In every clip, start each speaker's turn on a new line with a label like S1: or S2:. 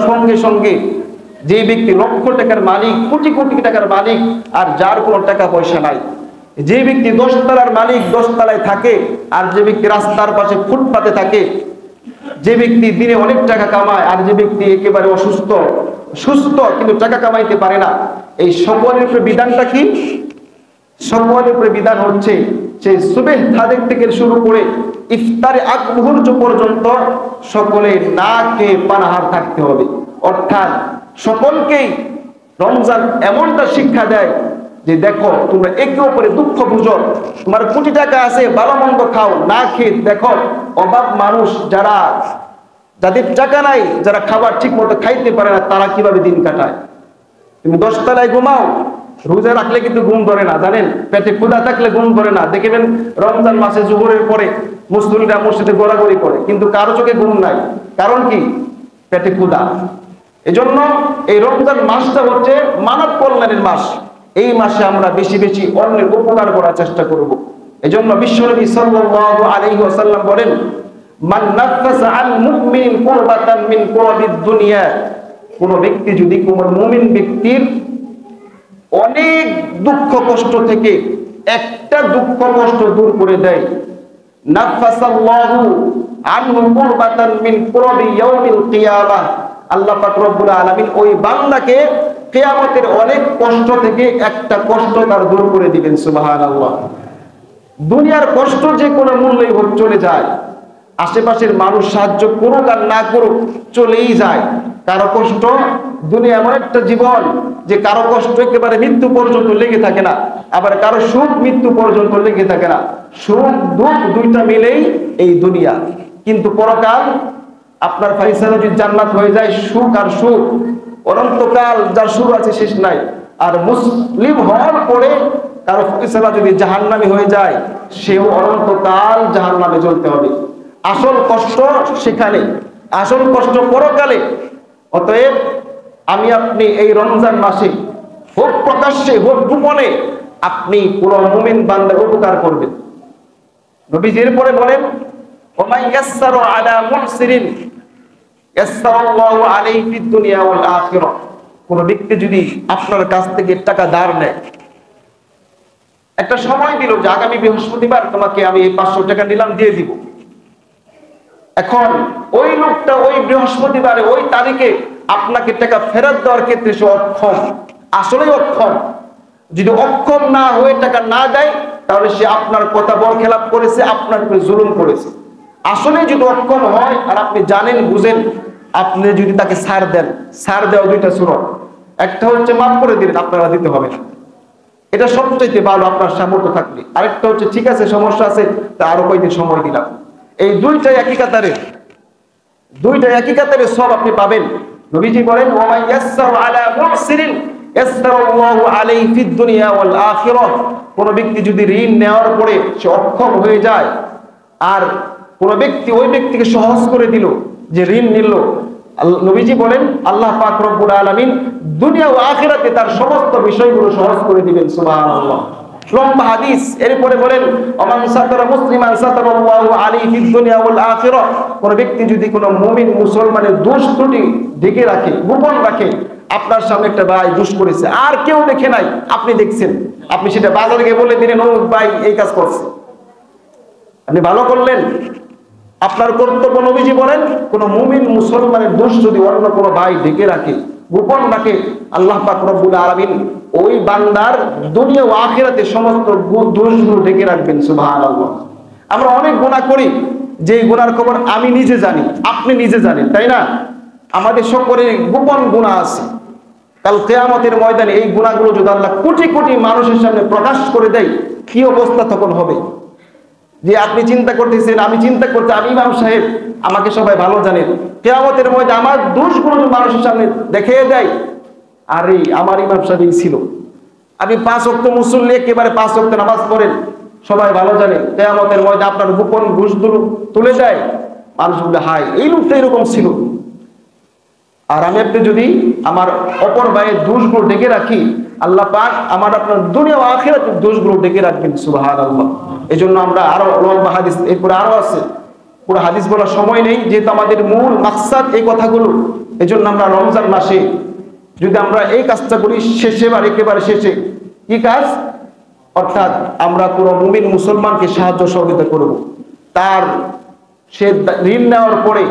S1: সঙ্গে সঙ্গে যে ব্যক্তি লক্ষ টাকার মালিক, কোটি কোটি টাকার মালিক, আর যার কোনো টাকা পয়সা নাই, যে ব্যক্তি 10 তলার মালিক 10 তলায় থাকে, আর যে ব্যক্তি রাস্তার পাশে ফুটপাতে থাকে, যে ব্যক্তি দিনে অনেক টাকা কামায়, আর যে ব্যক্তি একেবারে অসুস্থ, সুস্থ কিন্তু টাকা কামাইতে পারে না, এই সকলের উপরে বিধানটা কি? সকলের উপরে বিধান হচ্ছে সেই সুবহ তাদের থেকে শুরু করে ইফতারে আগ মুহূর্ত পর্যন্ত সকলে না খেয়ে পানাহার থাকতে হবে। অর্থাৎ সকলকেই রমজান এমনটা শিক্ষা দেয় যে দেখো তোমরা একে অপরে দুঃখ বুঝো, তোমার কোটি টাকা আছে, ভালো মন্দ খাও, না খেয়ে দেখো অভাব মানুষ যাদের টাকা নাই, যারা খাবার ঠিক মতো খাইতে পারে না, তারা কিভাবে দিন কাটায়। তুমি 10 তলায় ঘুমাও, রোজা রাখলে কিন্তু ঘুম ধরে না, জানেন? পেটে ক্ষুধা থাকলে ঘুম ধরে না। দেখবেন রমজান মাসে জোহরের পরে মুসলিমরা মসজিদে ঘোরাঘুরি করে, কিন্তু কারো চোখে ঘুম নাই। কারণ কি? পেটে ক্ষুধা। এজন্য এই রমজান মাসটা হচ্ছে মানব কল্যাণের মাস। এই মাসে আমরা বেশি বেশি অন্যের উপকার করার চেষ্টা করব। এজন্য বিশ্বনবী সাল্লাল্লাহু আলাইহি ওয়াসাল্লাম বলেন, মান নাফাসা আন মুমিনিন কুরবাতান মিন কুরাবিদ দুনিয়া, কোন ব্যক্তি যদি কোন মুমিন ব্যক্তির অনেক দুঃখ কষ্ট থেকে একটা দুঃখ কষ্ট দূর করে দেয়, নাফাসাল্লাহু আনহু কুরবাতান মিন কুরাবি ইয়াউমিল কিয়ামাহ, আল্লাহ পাক রব্বুল আলামিন ওই বান্দাকে কিয়ামতের অনেক কষ্ট থেকে একটা কষ্ট তার দূর করে দিবেন। সুবহানাল্লাহ। দুনিয়ার কষ্ট যে কোনো মূল্যেই হোক চলে যায়, আশেপাশের মানুষ সাহায্য করুক আর না করুক চলেই যায়। কারো কষ্ট, দুনিয়া এমন একটা জীবন যে কারো কষ্ট একেবারে মৃত্যু পর্যন্ত লেগে থাকে না, আবার কারো সুখ মৃত্যু পর্যন্ত লেগে থাকে না। সুখ দুঃখ দুইটা মিলেই এই দুনিয়া। কিন্তু পরকাল আপনার ফাইসালা যদি জান্নাত হয়ে যায়, সুখ আর সুখ অনন্তকাল, যার শুরু আছে শেষ নাই। আর মুসলিম হওয়ার পরে কারো ফাইসালা যদি জাহান্নামী হয়ে যায়, সেও অনন্তকাল জাহান্নামে জ্বলতে হবে। আসল কষ্ট সেখানে, আসল কষ্ট পরকালে। অতএব আমি আপনি এই রমজান মাসে হোক প্রকাশ্যে হোক গোপনে আপনি পুরো মুমিন বান্দার উপকার করবেন। নবীজি এরপরে বলেন, ওমাই ইয়াসসারু আলা মুহসিরিন ইয়াসসারাল্লাহু আলাইহি ফিদ দুনিয়া ওয়াল আখিরাহ, কোন ব্যক্তি যদি আপনার কাছ থেকে টাকা ধার নেয়, একটা সময় দিল যে আগামী বৃহস্পতিবার তোমাকে আমি 500 টাকা নিলাম, দিয়ে দিব। এখন ওই লোকটা ওই বৃহস্পতিবারে ওই তারিখে আপনাকে টাকা ফেরত দেওয়ার ক্ষেত্রে সে অক্ষম, আসলেই অক্ষম। যদি অক্ষম না হয়ে টাকা না দেয়, তাহলে সে আপনার কথা বরখেলাপ করেছে, আপনার উপরে জুলুম করেছে। আসলে যদি অক্ষম হয় আর আপনি জানেন বুঝেন, আপনি যদি তাকে ছাড় দেন, ছাড় দেওয়া দুইটা সূরত। একটা হচ্ছে মাফ করে দিলেন, আপনারা দিতে হবে না, এটা সবচাইতে ভালো আপনার সামর্থ্য থাকলে। আরেকটা হচ্ছে ঠিক আছে সমস্যা আছে, তা আরো কয়েকদিন সময় দিলাম। এই দুইটাই একই কাতারে সব আপনি পাবেন। নবীজি বলেন, ওয়া ইয়াসসারু আলা মুহসিরিন ইয়াসসারাল্লাহু আলাইহি ফিদ দুনিয়া ওয়াল আখিরাহ, কোন ব্যক্তি যদি ঋণ নেওয়ার পরে সে অক্ষম হয়ে যায়, আর কোন ব্যক্তি ওই ব্যক্তিকে সহজ করে দিল যে ঋণ নিল, নবীজি বলেন আল্লাহ পাক রব্বুল আলামিন দুনিয়া ও আখিরাতে তার সমস্ত বিষয়গুলো সহজ করে দিবেন। সুবহানাল্লাহ। লম্বা হাদিস। এরপরে বলেন, ওমান সাতারা মুসলিমান সাতারাল্লাহু আলাইহি ফিদ দুনিয়া ওয়াল আখিরাহ, কোন ব্যক্তি যদি কোন মুমিন মুসলমানের দোষ ত্রুটি ঢেকে রাখে, গোপন রাখে, আপনার সামনে একটা ভাই দোষ করেছে আর কেউ দেখে নাই, আপনি দেখছেন, আপনি সেটা বাজারে গিয়ে বলে দিলেন ও ভাই এই কাজ করছে, আপনি ভালো করলেন, আপনার কর্তব্য। নবীজি বলেন কোন মুমিন মুসলমানের দোষ যদি অন্য কোনো ভাই ঢেকে রাখে, গোপন রাখে, আল্লাহ পাক রব্বুল আলামিন ওই বান্দার দুনিয়া ও আখিরাতে সমস্ত দোষগুলো ঢেকে রাখবেন। সুবহানাল্লাহ। আমরা অনেক গুনাহ করি, যে গুনার খবর আমি নিজে জানি, আপনি নিজে জানেন, তাই না? আমাদের সকলের গোপন গুনাহ আছে। কাল কিয়ামতের ময়দানে এই গুনাহগুলো যদি আল্লাহ কোটি কোটি মানুষের সামনে প্রকাশ করে দেয়, কি অবস্থা তখন হবে? যে আপনি চিন্তা করতেছেন, আমি চিন্তা করতে, আমি ইমাম সাহেব, আমাকে সবাই ভালো জানেন, কিয়ামতের মধ্যে আমার দোষগুলো মানুষের সামনে দেখিয়ে দেয়, আরে আমার ইমাম সাহেব ছিল, আপনি 5 ওয়াক্ত মুসল্লি, একেবারে 5 ওয়াক্ত নামাজ পড়েন, সবাই ভালো জানে, কিয়ামতের মধ্যে আপনার গোপন দোষগুলো তুলে দেয়, মানুষ বলে হায় এই লোকটা এরকম ছিল। আর আমি আপনি যদি আমার অপর ভাইয়ের দোষগুলো ডেকে রাখি, আল্লাহ পাক আমার আপনার দুনিয়া ও আখিরাতের দোষগুলো ডেকে রাখবেন। সুবহানাল্লাহ। এই জন্য আমরা আরো লম্বা হাদিস, এরপরে আরো আছে, পুরো হাদিস বলার সময় নেই, যেহেতু আমাদের মূল মাকসাদ এই কথাগুলো। এজন্য আমরা রমজান মাসে যদি আমরা এই কাজটা করি, শেষে বা একেবারে শেষে কি কাজ, অর্থাৎ আমরা কোনো মুমিন মুসলমানকে সাহায্য সহযোগিতা করব। তার সে ঋণ নেওয়ার পরে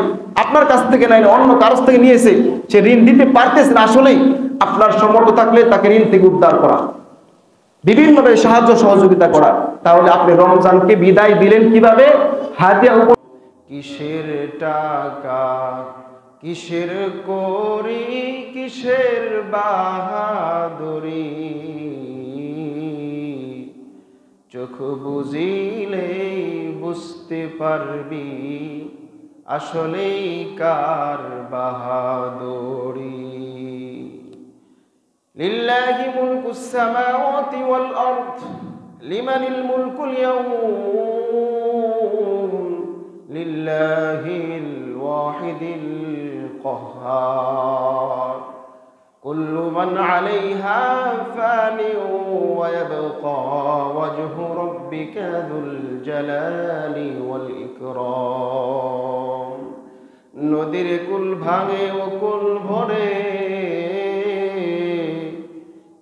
S1: আপনার কাছ থেকে নাই, অন্য কাছ থেকে নিয়েছে, সে ঋণ দিতে পারতেছে না, আসলেই আপনার সামর্থ্য থাকলে তাকে ঋণ থেকে উদ্ধার করা, বিভিন্নভাবে সাহায্য সহযোগিতা করা। তাহলে আপনি রমজানকে বিদায় দিলেন কিভাবে? হাদিয়া। কিসের টাকা, কিসের করি, কিসের বাহাদুরি, চোখ বুঝিলে বুঝতে পারবি আসলেই কার বাহাদুরি। লিল্লাহি মুলকুস সামাওয়াতি ওয়াল আরদ, লিমানিল মুলকুল ইয়াউম, লিল্লাহিল ওয়াহিদিল কাহ্হার, কুল্লু মান আলাইহা ফানি ওয়া ইয়াবকা ওয়াজহু রাব্বিকা যুল জালালি ওয়াল ইকরাম। নদীর কুল ভাঙে ও কুল ভরে,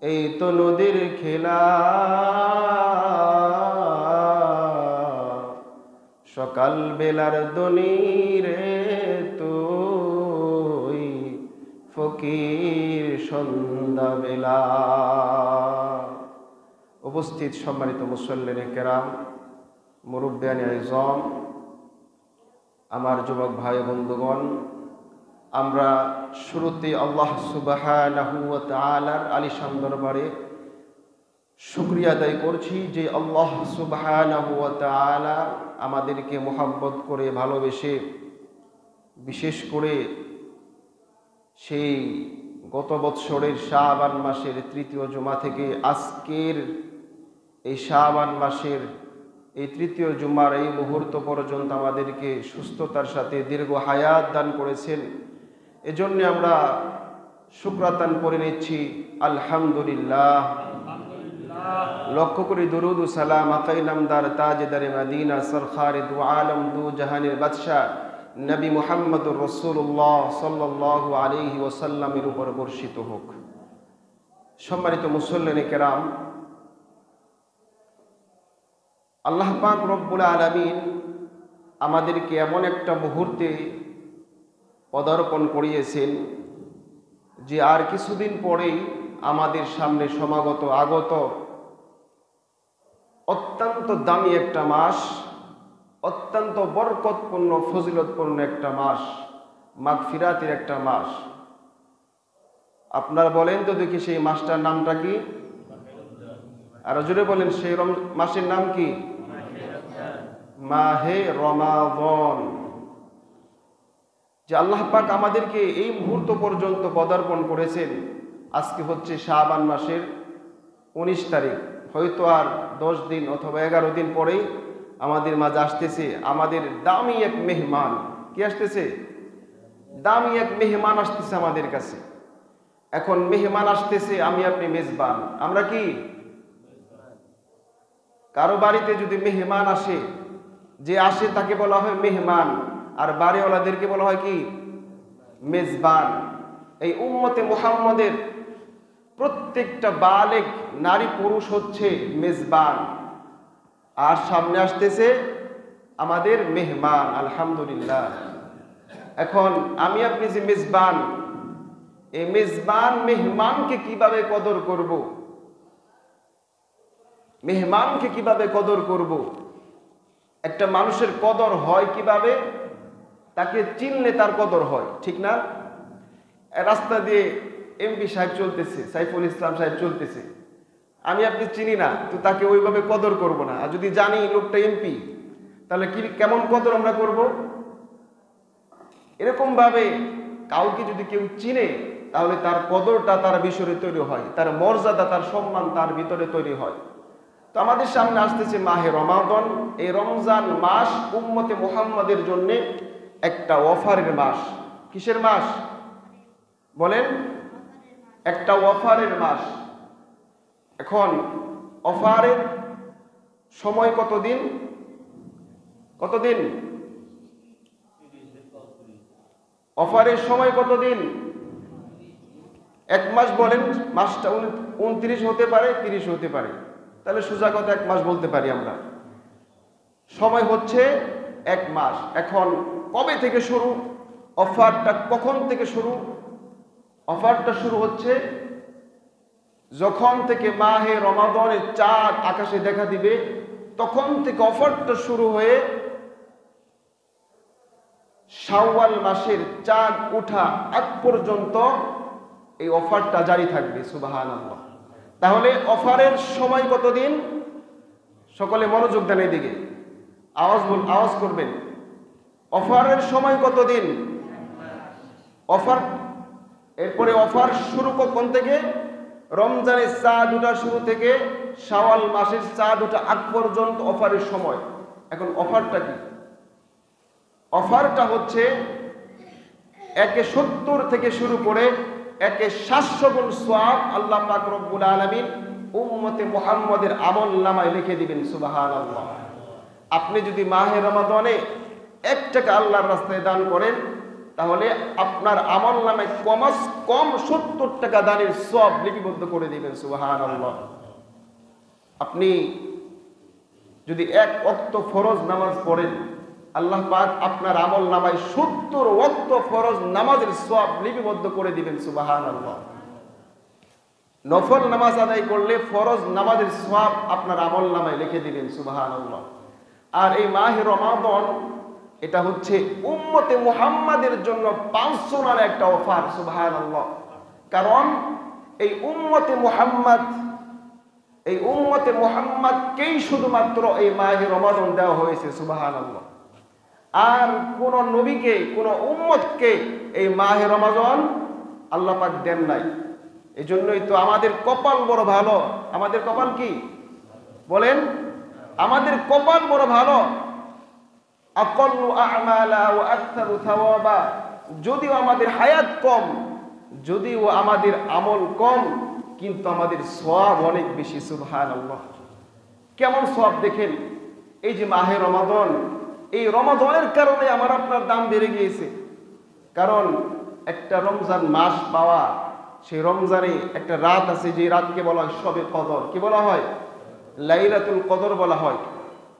S1: এই তো নদীর খেলা, সকাল বেলার দনিরে তুই ফকির সন্ধ্যা বেলা। উপস্থিত সম্মানিত মুসল্লিনে কেরাম, মুরব্বিয়ানে আযম, আমার যুবক ভাই বন্ধুগণ, আমরা শুরুতে আল্লাহ সুবহানাহু ওয়া তাআলার আলিশান দরবারে শুকরিয়া আদায় করছি যে আল্লাহ সুবহানাহু ওয়া তাআলা আমাদেরকে মোহাব্বত করে ভালোবেসে, বিশেষ করে সেই গত বৎসরের শাবান মাসের তৃতীয় জুমা থেকে আজকের এই শাবান মাসের এই তৃতীয় জুমার এই মুহূর্ত পর্যন্ত আমাদেরকে সুস্থতার সাথে দীর্ঘ হায়াত দান করেছেন। এজন্য আমরা শুকরাতান করে নিচ্ছি আলহামদুলিল্লাহ। লক্ষ্য করি দুরুদ ও সালাম আকাই নামদার তাজদারে মদিনা সরকারে দু আলম দু জাহানের বাদশাহ নবী মুহাম্মদুর রাসূলুল্লাহ সাল্লাল্লাহু আলাইহি ওয়াসাল্লামের উপর বর্ষিত হোক। সম্মানিত মুসল্লিনে কেরাম, আল্লাহ পাক রব্বুল আলামিন আমাদেরকে এমন একটা মুহূর্তে পদার্পণ করিয়েছেন যে আর কিছুদিন পরেই আমাদের সামনে আগত অত্যন্ত দামি একটা মাস, অত্যন্ত বরকতপূর্ণ ফজিলতপূর্ণ একটা মাস, মাগফিরাতের একটা মাস। আপনারা বলেন তো দেখি সেই মাসটার নামটা কি? আর জোরে বলেন, সেই মাসের নাম কি? মাহে রমাদান। যে আল্লাহ পাক আমাদেরকে এই মুহূর্ত পর্যন্ত পদার্পণ করেছেন, আজকে হচ্ছে শাবান মাসের 19 তারিখ। হয়তো আর 10 দিন অথবা 11 দিন পরেই আমাদের মাঝে আসতেছে আমাদের দামি এক মেহমান। কি আসতেছে? দামি এক মেহমান আসতেছে আমাদের কাছে। এখন মেহমান আসতেছে, আমি আপনি মেজবান। আমরা কি? কারো বাড়িতে যদি মেহমান আসে, যে আসে তাকে বলা হয় মেহমান, আর বাড়িওয়ালাদেরকে বলা হয় কি? মেজবান। এই উম্মতে মুহাম্মাদের প্রত্যেকটা বালেগ নারী পুরুষ হচ্ছে মেজবান, আর সামনে আসতেছে আমাদের মেহমান। আলহামদুলিল্লাহ। এখন আমি আপনি যে মেজবান, এই মেজবান মেহমানকে কিভাবে কদর করব, মেহমানকে কিভাবে কদর করব? একটা মানুষের কদর হয় কিভাবে? তাকে চিনলে তার কদর হয়, ঠিক না? রাস্তা দিয়ে এমপি সাহেব চলতেছে, সাইফুল ইসলাম সাহেব চলতেছে, আমি আপনি চিনি না, তো তাকে ওইভাবে কদর করব না। আর যদি জানি লোকটা এমপি, তাহলে কি কেমন কদর আমরা করব? এরকম ভাবে কাউকে যদি কেউ চিনে, তাহলে তার কদরটা তার ভিতরে তৈরি হয়, তার মর্যাদা, তার সম্মান তার ভিতরে তৈরি হয়। তো আমাদের সামনে আসতেছে মাহে রমাদান। এই রমজান মাস উম্মতে মুহাম্মাদের জন্য একটা অফারের মাস। কিসের মাস বলেন? একটা অফারের মাস। এখন অফারের সময় কতদিন? অফারের সময় কতদিন? 1 মাস বলেন, মাসটা 29 হতে পারে, 30 হতে পারে, তাহলে সোজা কথা 1 মাস বলতে পারি আমরা। সময় হচ্ছে 1 মাস। এখন কবে থেকে শুরু? অফারটা কখন থেকে শুরু? অফারটা শুরু হচ্ছে যখন থেকে মাহে রমাদানের চাঁদ আকাশে দেখা দিবে, তখন থেকে অফারটা শুরু হয়ে শাওয়াল মাসের চাঁদ ওঠা আগ পর্যন্ত এই অফারটা জারি থাকবে। সুবহানাল্লাহ। তাহলে অফারের সময় কতদিন? সকলে মনোযোগ দেন এদিকে, আওয়াজ করবেন। অফারের সময় কতদিন? অফার, এরপরে অফার শুরু কখন থেকে? রমজানের চাঁদ ওঠা শুরু থেকে শাওয়াল মাসের চাঁদ ওঠা আগ পর্যন্ত অফারের সময়। এখন অফারটা কি? অফারটা হচ্ছে 170 থেকে শুরু করে 700 গুণ সওয়াব আল্লাহ পাক রব্বুল আলামিন উম্মতে মুহাম্মাদের আমল নামায় লিখে দিবেন। সুবহানাল্লাহ। আপনি যদি মাহে রমাদানে 1 টাকা আল্লাহর রাস্তায় দান করেন, তাহলে আপনার আমল নামায় কমাস কম 70 টাকা দানের সওয়াব লিপিবদ্ধ করে দিবেন। সুবহানাল্লাহ। আপনি যদি 1 ওয়াক্ত ফরজ নামাজ পড়েন, আল্লাহ পাক আপনার আমল নামায় 70 ওয়াক্ত ফরজ নামাজের সওয়াব লিপিবদ্ধ করে দিবেন। সুবহানাল্লাহ। নফল নামাজ আদায় করলে ফরজ নামাজের সওয়াব আপনার আমল নামায় লিখে দিবেন। সুবহানাল্লাহ। আর এই মাহে রমাদান, এটা হচ্ছে উম্মতে মুহাম্মাদের জন্য পার্সোনাল একটা অফার। সুবহানাল্লাহ। কারণ এই উম্মতে মুহাম্মাদকেই শুধুমাত্র এই মাহে রমাদান দেওয়া হয়েছে। সুবহানাল্লাহ। আর কোন নবীকে, কোন উম্মতকে এই মাহে রমাদান আল্লাহ পাক দেন নাই। এই জন্যই তো আমাদের কপাল বড় ভালো। আমাদের কপাল কি বলেন? আমাদের কপাল বড় ভালো। আকাল্লু আমালা ওয়া আকতারু থাওয়াবা। যদিও আমাদের হায়াত কম, যদিও আমাদের আমল কম, কিন্তু আমাদের সওয়াব অনেক বেশি। সুবহানাল্লাহ। কেমন সওয়াব দেখেন। এই যে মাহে রমাদান, এই রমাদানের কারণে আমার আপনার দাম বেড়ে গিয়েছে। কারণ একটা রমজান মাস পাওয়া, সেই রমজানে একটা রাত আছে, যে রাতকে বলা হয় শবে কদর। কি বলা হয়? লাইলাতুল কদর বলা হয়।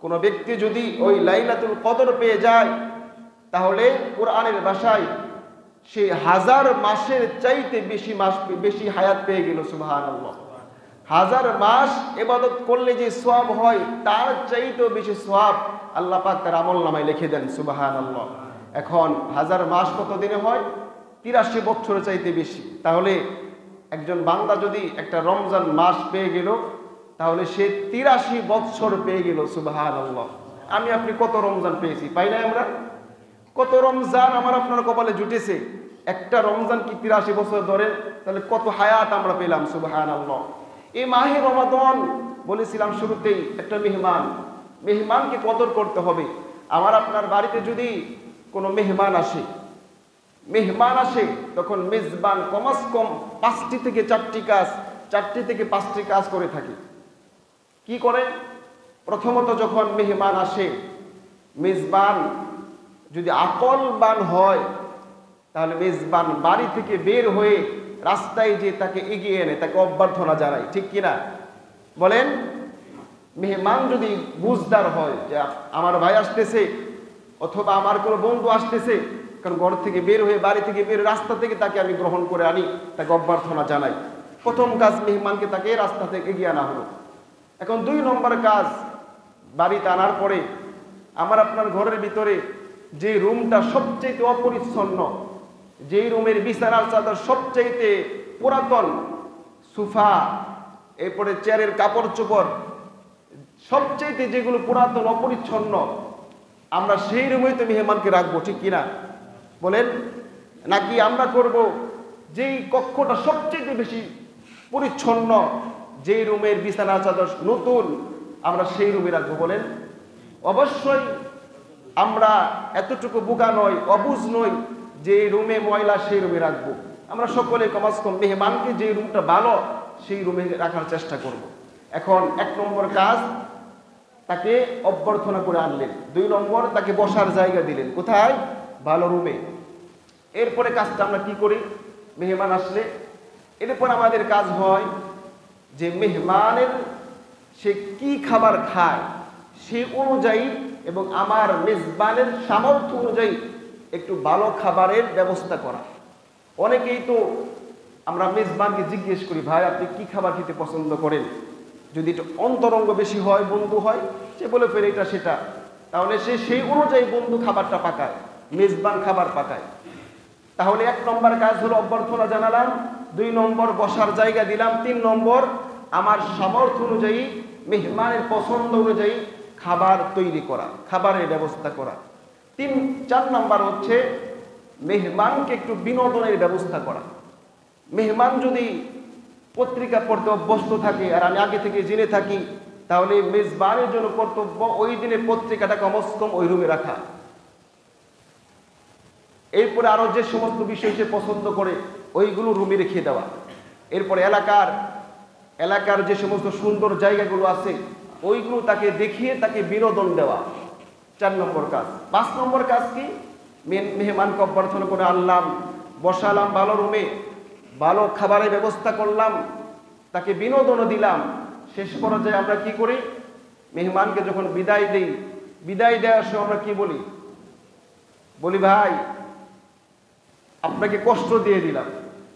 S1: কোন ব্যক্তি যদি ওই লাইলাতুল কদর পেয়ে যায়, তাহলে কোরআনের ভাষায় সে 1000 মাসের চাইতে বেশি হায়াত পেয়ে গেল। সুবহানাল্লাহ। 1000 মাস ইবাদত করলে যে সওয়াব হয়, তার চাইতেও বেশি সওয়াব আল্লাহ পাক তার আমল নামায় লিখে দেন। সুবহানাল্লাহ। এখন 1000 মাস কত দিনে হয়? 83 বছরের চাইতে বেশি। তাহলে একজন বান্দা যদি একটা রমজান মাস পেয়ে গেল, তাহলে সে 83 বছর পেয়ে গেল। সুবহানাল্লাহ। আমি আপনি কত রমজান পেয়েছি? পাই না আমরা? কত রমজান আমার আপনার কপালে জুটেছে। একটা রমজান কি 83 বছর ধরে? তাহলে কত হায়াত আমরা পেলাম। সুবহানাল্লাহ। এই মাহে রমাদান বলেছিলাম শুরুতেই, একটা মেহমানকে কদর করতে হবে। আমার আপনার বাড়িতে যদি কোনো মেহমান আসে, তখন মেজবান কমাস কম 5টি থেকে 4টি কাজ করে থাকে। কি করে? প্রথমত যখন মেহমান আসে, মেজবান যদি আকলবান হয়, তাহলে মেজবান বাড়ি থেকে বের হয়ে রাস্তায় যে তাকে এগিয়ে এনে তাকে অভ্যর্থনা জানায়। ঠিক কিনা বলেন? মেহমান যদি বুঝদার হয় যে আমার ভাই আসতেছে, অথবা আমার কোনো বন্ধু আসতেছে, কারণ ঘর থেকে বের হয়ে, বাড়ি থেকে বের, রাস্তা থেকে তাকে আমি গ্রহণ করে আনি, তাকে অভ্যর্থনা জানাই। প্রথম কাজ মেহমানকে তাকে রাস্তা থেকে এগিয়ে আনা হলো। এখন 2 নম্বর কাজ, বাড়িতে আনার পরে আমার আপনার ঘরের ভিতরে যে রুমটা সবচেয়ে অপরিচ্ছন্ন, যেই রুমের বিছানার চাদর সবচেয়ে পুরাতন, সোফা, এরপরে চেয়ারের কাপড় চোপড় সবচেয়ে যেগুলো পুরাতন অপরিচ্ছন্ন, আমরা সেই রুমেই তো মেহমানকে রাখবো। ঠিক কিনা বলেন? নাকি আমরা করব যেই কক্ষটা সবচেয়ে বেশি পরিচ্ছন্ন, যেই রুমের বিছানা চাদর নতুন, আমরা সেই রুমে রাখবো? বলেন? অবশ্যই আমরা এতটুকু বোকা নই, অবুঝ নই যে রুমে ময়লা সেই রুমে রাখবো। আমরা সকলে কমাস কম মেহমানকে যে রুমটা ভালো সেই রুমে রাখার চেষ্টা করব। এখন 1 নম্বর কাজ, তাকে অভ্যর্থনা করে আনলেন। 2 নম্বর, তাকে বসার জায়গা দিলেন। কোথায়? ভালো রুমে। এরপরে কাজটা আমরা কি করি? মেহমান আসলে এরপর আমাদের কাজ হয় যে মেহমানের সে কি খাবার খায় সে অনুযায়ী এবং আমার মেজবানের সামর্থ্য অনুযায়ী একটু ভালো খাবারের ব্যবস্থা করা। অনেকেই তো আমরা মেজবানকে জিজ্ঞেস করি, ভাই আপনি কি খাবার খেতে পছন্দ করেন? যদি একটু অন্তরঙ্গ বেশি হয়, বন্ধু হয়, সে বলে ফেলে এটা সেটা, তাহলে সে সেই অনুযায়ী বন্ধু খাবারটা পাকায়, মেজবান খাবার পাকায়। তাহলে 1 নম্বর কাজ হলো অভ্যর্থনা জানালাম, 2 নম্বর বসার জায়গা দিলাম, 3 নম্বর আমার সামর্থ্য অনুযায়ী মেহমানের পছন্দ অনুযায়ী খাবার তৈরি করা, খাবারের ব্যবস্থা করা। 4 নম্বর হচ্ছে মেহমানকে একটু বিনোদনের ব্যবস্থা করা। মেহমান যদি পত্রিকা পড়তে অভ্যস্ত থাকে আর আমি আগে থেকে জেনে থাকি, তাহলে মেজবানের জন্য কর্তব্য ওই দিনের পত্রিকাটা কমস কম ওই রুমে রাখা। এরপরে আরো যে সমস্ত বিষয় সে পছন্দ করে ওইগুলো রুমে রেখে দেওয়া। এরপরে এলাকার যে সমস্ত সুন্দর জায়গাগুলো আছে ওইগুলো তাকে দেখিয়ে তাকে বিনোদন দেওয়া। 4 নম্বর কাজ। 5 নম্বর কাজ কি? মেহমানকে অভ্যর্থনা করে আনলাম, বসালাম ভালো রুমে, ভালো খাবারের ব্যবস্থা করলাম, তাকে বিনোদনও দিলাম। শেষ পর্যায়ে আমরা কি করি? মেহমানকে যখন বিদায় দেই, বিদায় দেওয়ার সময় আমরা কি বলি? বলি ভাই আপনাকে কষ্ট দিয়ে দিলাম,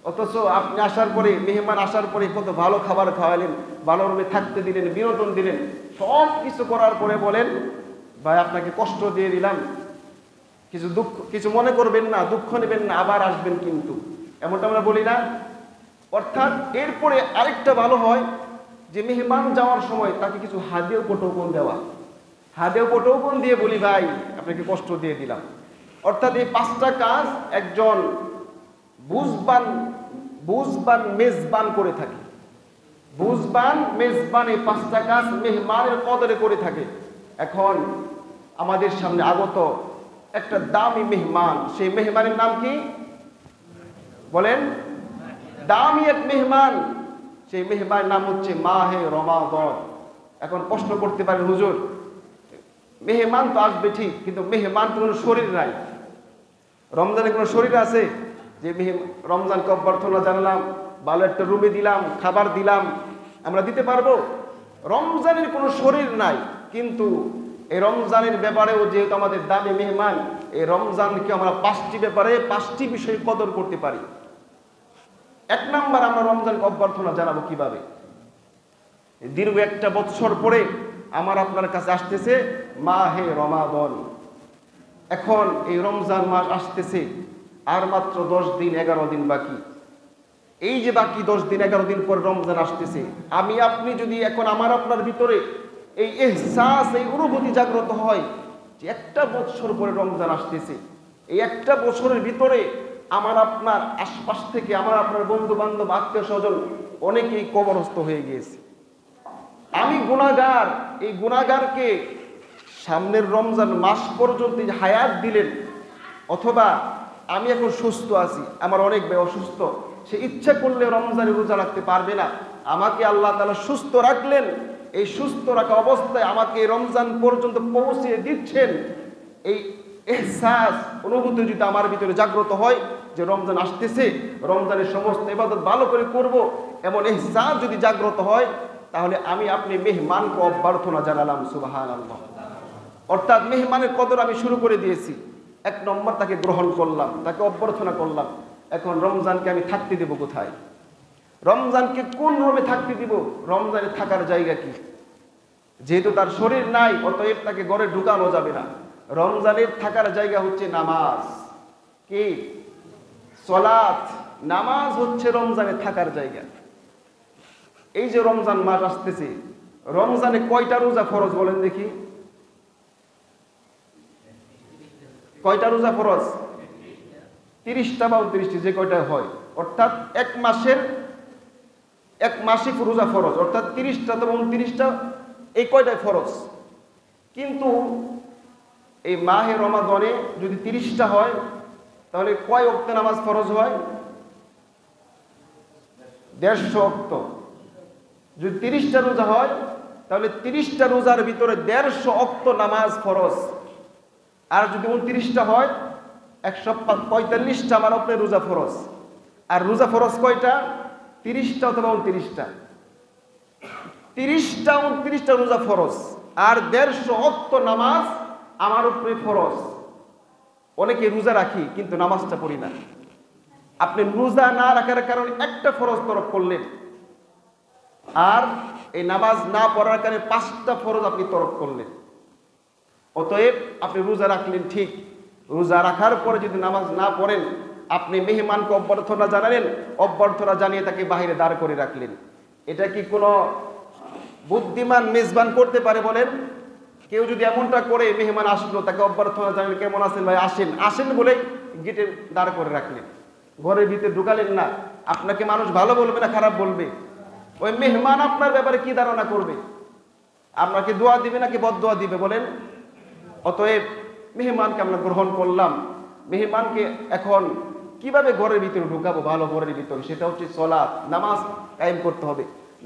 S1: অথচ আপনি আসার পরে, মেহমান আসার পরে কত ভালো খাবার খাওয়ালেন, ভালো রুমে থাকতে দিলেন, বিনোদন দিলেন, সব কিছু করার পরে বলেন ভাই আপনাকে কষ্ট দিয়ে দিলাম, কিছু মনে করবেন না, দুঃখ নেবেন না, আবার আসবেন কিন্তু, এমনটা আমরা বলি না? অর্থাৎ এরপরে আরেকটা ভালো হয় যে মেহমান যাওয়ার সময় তাকে কিছু হাদিয়া উপটোকন দেওয়া, হাদিয়া উপটোকন দিয়ে বলি ভাই আপনাকে কষ্ট দিয়ে দিলাম। অর্থাৎ এই 5টা কাজ একজন বুঝবান মেজবান করে থাকে। বুঝবান মেজবান এই 5টা কাজ মেহমানের কদরে করে থাকে। এখন আমাদের সামনে আগত একটা দামি মেহমান, সেই মেহমানের নাম কি বলেন? দামি এক মেহমান, সেই মেহমানের নাম হচ্ছে মাহে রমাদান। এখন প্রশ্ন করতে পারেন, হুজুর মেহমান তো আসবে ঠিক, কিন্তু মেহমান তো কোনো শরীর নাই, রমজানের কোনো শরীর আছে যে রমজানকে অভ্যর্থনা জানালাম, ভালো একটা রুমে দিলাম, খাবার দিলাম, আমরা দিতে পারবো? রমজানের কোনো শরীর নাই, কিন্তু এই রমজানের ব্যাপারেও যেহেতু আমাদের দামি মেহমান, এই রমজানকে আমরা 5টি ব্যাপারে 5টি বিষয় কদর করতে পারি। 1 নম্বর আমরা রমজানকে অভ্যর্থনা জানাবো কিভাবে? দীর্ঘ 1টা বৎসর পরে আমার আপনার কাছে আসতেছে মাহে রমাদান। এখন এই রমজান মাস আসতেছে, আর মাত্র 10 দিন 11 দিন বাকি। এই যে বাকি 10 দিন 11 দিন পর রমজান আসতেছে, আমি আপনি যদি এখন আমার আপনার ভিতরে এই ইহসাস, এই অনুভূতি জাগ্রত হয় যে 1টা বছর পরে রমজান আসতেছে, এই 1টা বছরের ভিতরে আমার আপনার আশপাশ থেকে, আমার আপনার বন্ধু বান্ধব, আত্মীয় স্বজন অনেকেই কবরস্থ হয়ে গিয়েছে, আমি গুনাহগার, এই গুনাহগারকে সামনের রমজান মাস পর্যন্ত হায়াত দিলেন, অথবা আমি এখন সুস্থ আছি, আমার অনেক ভাই অসুস্থ, সে ইচ্ছা করলে রমজানে রোজা রাখতে পারবে না, আমাকে আল্লাহ তাআলা সুস্থ রাখলেন, এই সুস্থ রাখা অবস্থায় আমাকে রমজান পর্যন্ত পৌঁছে দিচ্ছেন। এই ইহসাস, অনুভূতি যদি আমার ভিতরে জাগ্রত হয় যে রমজান আসতেছে, রমজানের সমস্ত ইবাদত ভালো করে করব, এমন ইহসাস যদি জাগ্রত হয়, তাহলে আমি আপনি মেহমানকে অভ্যর্থনা জানালাম, সুবহানাল্লাহ। অর্থাৎ মেহমানের কদর আমি শুরু করে দিয়েছি। 1 নম্বর তাকে গ্রহণ করলাম, তাকে অভ্যর্থনা করলাম। এখন রমজানকে আমি থাকতে দেব কোথায়? রমজানকে কোন রুমে থাকতে দিব? রমজানে থাকার জায়গা কি? যেহেতু তার শরীর নাই, অতএব তাকে ঘরে ঢুকানো যাবে না। রমজানের থাকার জায়গা হচ্ছে নামাজ। কি? সালাত। নামাজ হচ্ছে রমজানে থাকার জায়গা। এই যে রমজান মাস আসতেছে, রমজানে কয়টা রোজা ফরজ বলেন দেখি? কয়টা রোজা ফরজ? 30টা বা 29টি, যে কয়টা হয়। অর্থাৎ এক মাসিক রোজা ফরজ, অর্থাৎ 30টা তো 29টা, এই কয়টায় ফরজ। কিন্তু এই মাহে রমাদানে যদি 30টা হয়, তাহলে কয় ওয়াক্ত নামাজ ফরজ হয়? 150 ওয়াক্ত। যদি 30টা রোজা হয়, তাহলে 30টা রোজার ভিতরে 150 ওয়াক্ত নামাজ ফরজ। আর যদি 29টা হয়, 145টা আমার উপরে রোজা ফরজ। আর রোজা ফরজ কয়টা? 30টা অথবা 29টা। 30টা 29টা রোজা ফরজ, আর 150 ওয়াক্ত নামাজ আমার উপরে ফরজ। অনেকে রোজা রাখি কিন্তু নামাজটা পড়ি না। আপনি রোজা না রাখার কারণে একটা ফরজ তরক করলেন, আর এই নামাজ না পড়ার কারণে 5টা ফরজ আপনি তরক করলেন। অতএব আপনি রোজা রাখলেন ঠিক, রোজা রাখার পরে যদি নামাজ না পড়েন, আপনি মেহমানকে অভ্যর্থনা জানালেন, অভ্যর্থনা জানিয়ে তাকে বাহিরে দাঁড় করে রাখলেন। এটা কি কোনো বুদ্ধিমান মেজবান করতে পারে বলেন? কেউ যদি এমনটা করে, মেহমান আসলো, তাকে অভ্যর্থনা জানালেন, কেমন আছেন ভাই, আসেন আসেন বলে গেটে দাঁড় করে রাখলেন, ঘরের ভিতরে ঢুকালেন না, আপনাকে মানুষ ভালো বলবে না খারাপ বলবে? ওই মেহমান আপনার ব্যাপারে কি ধারণা করবে? আপনাকে দোয়া দিবে নাকি বদদোয়া দিবে বলেন? অতএব মেহমানকে আমরা গ্রহণ করলাম, মেহমানকে এখন কিভাবে ঘরের ভিতরে ঢুকাবো ভালো ঘরের ভিতরে? সেটা হচ্ছে সালাত, নামাজ কায়েম করতে হবে,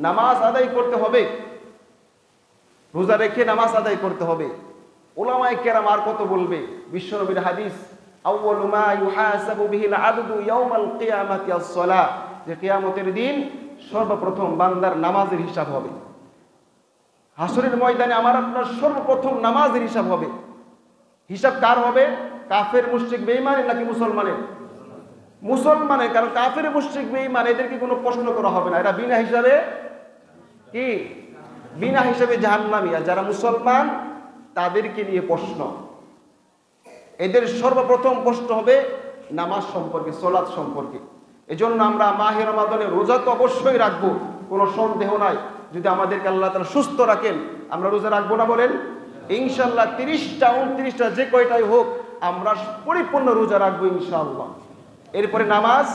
S1: নামাজ আদায় করতে হবে, রোজা রেখে নামাজ আদায় করতে হবে। উলামায়ে কেরাম আর কত বলবে? বিশ্বনবীর হাদিস, আউয়ালু মা ইউহাসাবু বিহিল আবদু ইয়াউমাল কিয়ামাতি আস-সালাহ, যে কিয়ামতের দিন সর্বপ্রথম বান্দার নামাজের হিসাব হবে। হাসরের ময়দানে আমার আপনার সর্বপ্রথম নামাজের হিসাব হবে। হিসাব কার হবে? কাফের, মুশরিক, বেঈমানের নাকি মুসলমানের? মুসলমানের। কারণ কাফের, মুশরিক, বেঈমান এদেরকে কোনো প্রশ্ন করা হবে না, এরা বিনা হিসাবে কি? বিনা হিসাবে জাহান্নামী। আর যারা মুসলমান তাদেরকে নিয়ে প্রশ্ন। এদের সর্বপ্রথম প্রশ্ন হবে নামাজ সম্পর্কে, সালাত সম্পর্কে। এজন্য আমরা মাহে রমাদানে রোজা তো অবশ্যই রাখবো, কোনো সন্দেহ নাই। যদি আমাদেরকে আল্লাহ তাআলা সুস্থ রাখেন, আমরা রোজা রাখবো না বলেন? ইনশাআল্লাহ 30টা 29টা যে কয়টাই হোক, আমরা পরিপূর্ণ রোজা রাখবো ইনশাআল্লাহ। এরপরে নামাজ,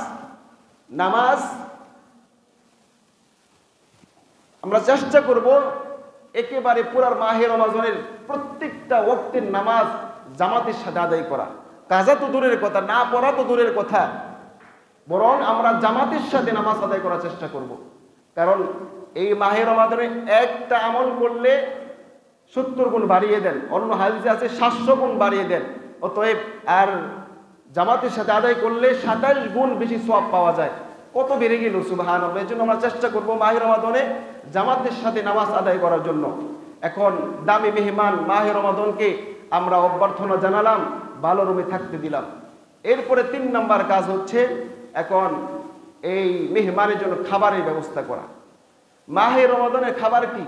S1: নামাজ আমরা চেষ্টা করব একেবারে পুরার মাহে রমাদানের প্রত্যেকটা ওয়াক্তের নামাজ জামাতের সাথে আদায় করা। কাজা তো দূরের কথা, না পড়া তো দূরের কথা, বরং আমরা জামাতের সাথে নামাজ আদায় করার চেষ্টা করব। কারণ এই মাহে রমাদানে একটা আমল করলে 70 গুণ বাড়িয়ে দেন, অন্য হাদিসে আছে 700 গুণ বাড়িয়ে দেন। অতএব আর জামাতের সাথে আদায় করলে 27 গুণ বেশি সওয়াব পাওয়া যায়। কত বেড়ে গেল, সুবহানাল্লাহ। এর জন্য আমরা চেষ্টা করব মাহে রমাদানে জামাতের সাথে নামাজ আদায় করার জন্য। এখন দামি মেহমান মাহে রমাদানকে আমরা অভ্যর্থনা জানালাম, ভালো রুমে থাকতে দিলাম। এরপরে 3 নাম্বার কাজ হচ্ছে এখন এই মেহমানের জন্য খাবারের ব্যবস্থা করা। মাহে রমাদানের খাবার কি?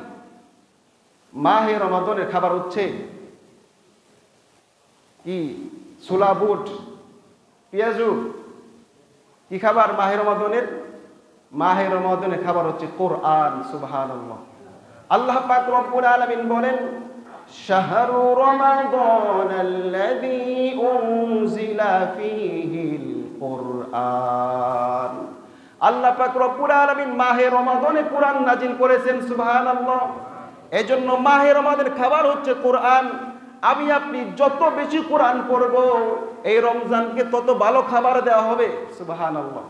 S1: মাহে রমাদানের খাবার হচ্ছে কি? ছোলা বুট, পেঁয়াজু। কি খাবার মাহে রমাদানের? মাহে রমাদানের খাবার হচ্ছে কোরআন। সুবহানাল্লাহ। আল্লাহ পাক রব্বুল আলামিন বলেন, শাহরু রমাদানাল্লাযী উনজিলা ফীহিল কুরআন। আল্লাহ পাক রব্বুল আলামিন মাহে রমাদানে কোরআন নাজিল করেছেন। সুবহানাল্লাহ। এজন্য মাহে রমাদানের খাবার হচ্ছে কোরআন। আমি আপনি যত বেশি কোরআন পড়ব, এই রমজানকে তত ভালো খাবার দেওয়া হবে। সুবহানাল্লাহ।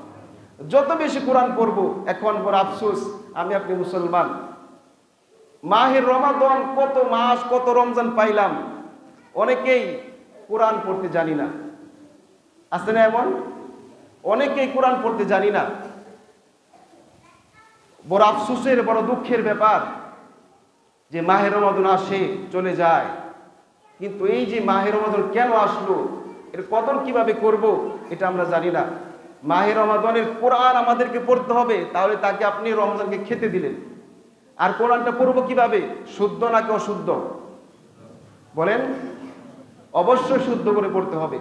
S1: যত বেশি কোরআন পড়ব। এখন বড় আফসোস, আমি আপনি মুসলমান, মাহে রমাদান কত মাস কত রমজান পাইলাম, অনেকেই কোরআন পড়তে জানি না। আছে না এমন? অনেকেই কোরআন পড়তে জানি না। বড় আফসোসের, বড় দুঃখের ব্যাপার যে মাহে রমাদান আসে চলে যায়, কিন্তু এই যে মাহে রমাদান কেন আসলো, এর কদর কিভাবে করব, এটা আমরা জানি না। মাহে রমাদানের কোরআন আমাদেরকে পড়তে হবে, তাহলে তাকে আপনি রমজানকে খেতে দিলেন। আর কোরআনটা পড়বো কিভাবে? শুদ্ধ নাকি অশুদ্ধ বলেন? অবশ্যই শুদ্ধ করে পড়তে হবে।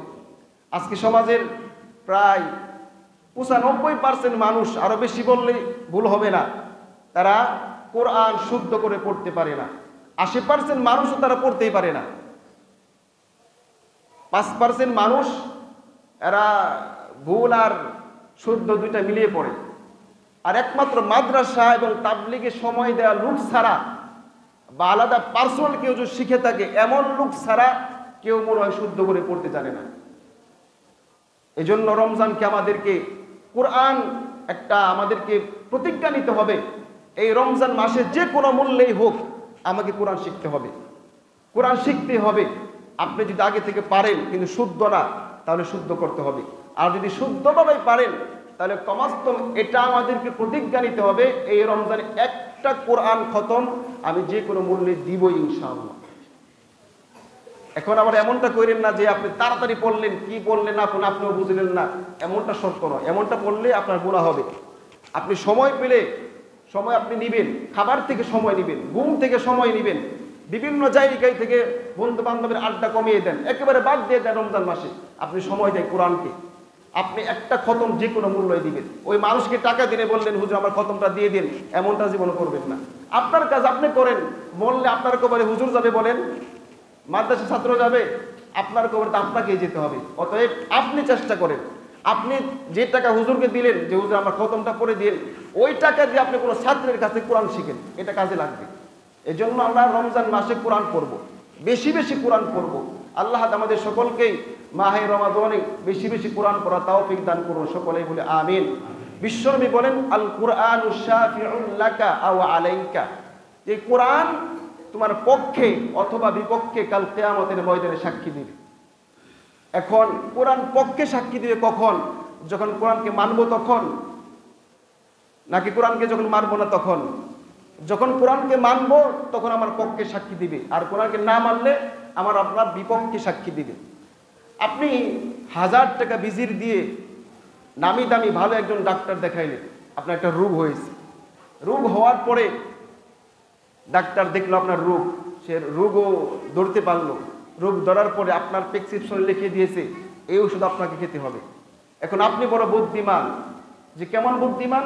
S1: আজকে সমাজের প্রায় 95% মানুষ, আরো বেশি বললে ভুল হবে না, তারা কোরআন শুদ্ধ করে পড়তে পারে না। 80% মানুষও তারা পড়তেই পারে না। 5% মানুষ এরা ভুল আর শুদ্ধ দুইটা মিলিয়ে পড়ে। আর একমাত্র মাদ্রাসা এবং তাবলীগে সময় দেওয়া লোক ছাড়া, বা আলাদা পার্সোনাল কেউ যদি শিখে থাকে, এমন লোক ছাড়া কেউ মনে হয় শুদ্ধ করে পড়তে জানে না। এজন্য রমজানকে আমাদেরকে কোরআন একটা আমাদেরকে প্রতিজ্ঞা নিতে হবে, এই রমজান মাসে যে কোনো মূল্যেই হোক আমাকে কোরআন শিখতে হবে, কোরআন শিখতে হবে। আপনি যদি আগে থেকে পারেন কিন্তু শুদ্ধ না, তাহলে শুদ্ধ করতে হবে। আর যদি শুদ্ধভাবে পারেন তাহলে কমাস্তম এটা আমাদেরকে প্রতিজ্ঞা নিতে হবে, এই রমজানে একটা কোরআন খতম আমি যে কোনো মূল্যে দিবই ইনশাআল্লাহ। এখন আবার এমনটা করেন না যে আপনি তাড়াতাড়ি পড়লেন, কি বললেন আপনিও বুঝলেন না, এমনটা সত্য নয়। এমনটা পড়লে আপনার গুনাহ হবে। আপনি সময় পেলে সময় আপনি নিবেন, খাবার থেকে সময় নিবেন, ঘুম থেকে সময় নিবেন, বিভিন্ন জায়গায় থেকে বন্ধু বান্ধবের আড্ডা কমিয়ে দেন, একেবারে বাদ দিয়ে দেন। রমজান মাসে আপনি সময় দেন কোরআনকে, আপনি একটা খতম যে কোনো মূল্যই দিবেন। ওই মানুষকে টাকা দিনে বললেন হুজুর আমার খতমটা দিয়ে দিন, এমনটা জীবন করবেন না। আপনার কাজ আপনি করেন, বললে আপনার কবরে হুজুর যাবে বলেন, মাদ্রাসা ছাত্র যাবে, আপনার কবরে তো আপনাকেই যেতে হবে। অতএব আপনি চেষ্টা করেন, আপনি যে টাকা হুজুরকে দিলেন যে হুজুর আমার খতমটা পড়ে দিন, ওই টাকা দিয়ে আপনি কোনো ছাত্রের কাছে কোরআন শিখেন, এটা কাজে লাগবে। এই জন্য আমরা রমজান মাসে কোরআন পড়ব, বেশি বেশি কোরআন পড়ব। আল্লাহ আমাদের সকলকেই মাহে রমাদানে বেশি বেশি কোরআন পড়া তৌফিক দান করুন, সকলেই বলে আমিন। বিশ্বনবী বলেন আল কুরআনু শাফিউন লাকা আও আলাইকা, এই কোরআন তোমার পক্ষে অথবা বিপক্ষে কাল কিয়ামতের ময়দানে সাক্ষী দিবে। এখন কোরআন পক্ষে সাক্ষী দিবে কখন? যখন কোরআনকে মানবো তখন, নাকি কোরআনকে যখন মানবো না তখন? যখন কোরআনকে মানবো তখন আমার পক্ষে সাক্ষী দিবে, আর কোরআনকে না মানলে আমার আপনার বিপক্ষে সাক্ষী দিবে। আপনি 1000 টাকা ভিজিট দিয়ে নামি দামি ভালো একজন ডাক্তার দেখাইলেন, আপনার একটা রোগ হয়েছে, রোগ হওয়ার পরে ডাক্তার দেখলো আপনার রোগ, সে রোগও ধরতে পারলো, রোগ ধরার পরে আপনার প্রেসক্রিপশন লিখে দিয়েছে এই ওষুধ আপনাকে খেতে হবে। এখন আপনি বড় বুদ্ধিমান, যে কেমন বুদ্ধিমান,